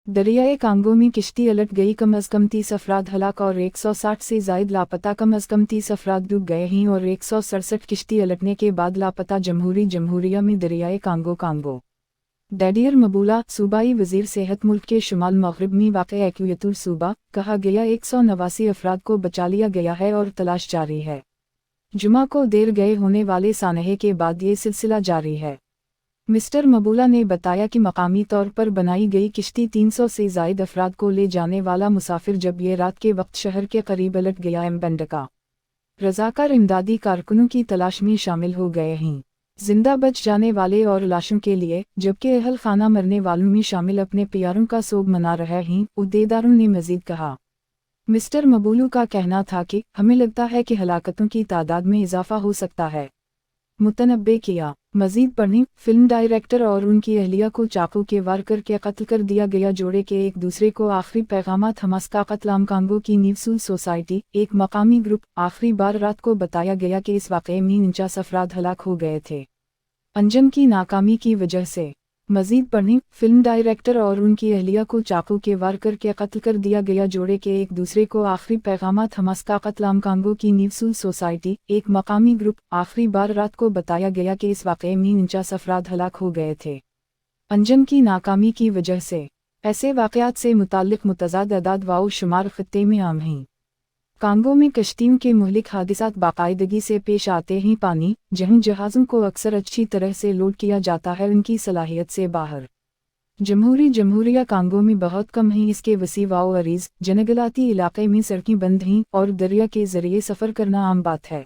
दरियाए Congo में किश्ती उलट गई, कम अज़ कम 30 अफराद हलाक और 160 से ज़ायद लापता। कम अज़ कम 30 अफराद डूब गए हैं और 167 किश्ती उलटने के बाद लापता। जमहूरिया में दरियाए कांगो डैडियर मबूला सूबाई वज़ीर सेहत मुल्क के शुमाल मग़रिब में वाक़े एक्यूयतुल सूबा कहा गया 189 अफराद को बचा लिया गया है और तलाश जारी है। जुमा को देर गए होने वाले सानहे के बाद ये सिलसिला जारी है। मिस्टर मबूला ने बताया कि मकामी तौर पर बनाई गई किश्ती 300 से ज़ायद अफराद को ले जाने वाला मुसाफिर जब ये रात के वक्त शहर के करीब उलट गया। एम्बेंडका रज़ाकार इमदादी कारकुनों की तलाश में शामिल हो गए हैं, जिंदा बच जाने वाले और लाशों के लिए, जबकि अहल खाना मरने वालों में शामिल अपने प्यारों का सोग मना रहे हैं। उहदेदारों ने मजीद कहा। मिस्टर मबूलू का कहना था कि हमें लगता है कि हलाकतों की तादाद में इजाफा हो सकता है। मुतनब्बे किया। मजीद पढ़ें। फिल्म डायरेक्टर और उनकी अहलिया को चाकू के वार करके कत्ल कर दिया गया। जोड़े के एक दूसरे को आखिरी पैगामात। हमास का कत्ल कांगो की न्यूसूल सोसाइटी एक मकामी ग्रुप। आखिरी बार रात को बताया गया कि इस वाक़े में 49 अफराद हलाक हो गए थे, अंजम की नाकामी की वजह से। मजीद पढ़ें। फिल्म डायरेक्टर और उनकी अहलिया को चाकू के वार करके कत्ल कर दिया गया। जोड़े के एक दूसरे को आखिरी पैगामात। हमास का कत्ल कांगो की न्यूसूल सोसाइटी एक मकामी ग्रुप। आखिरी बार रात को बताया गया कि इस वाक़े में 49 अफराद हलाक हो गए थे, अंजम की नाकामी की वजह से। ऐसे वाक़यात से मुताल्लिक़ मुतज़ाद अदाद वाओ शुमार ख़ित्ते में आम हैं। कांगो में कश्तियों के मुहलिक हादिसात बाकायदगी से पेश आते हैं। पानी जहां जहाज़ों को अक्सर अच्छी तरह से लोड किया जाता है, उनकी सलाहियत से बाहर। जमहूरिया कांगो में बहुत कम है। इसके वसी वाओ अरीज़ जनगलाती इलाके में सड़कें बंद हैं और दरिया के ज़रिए सफ़र करना आम बात है।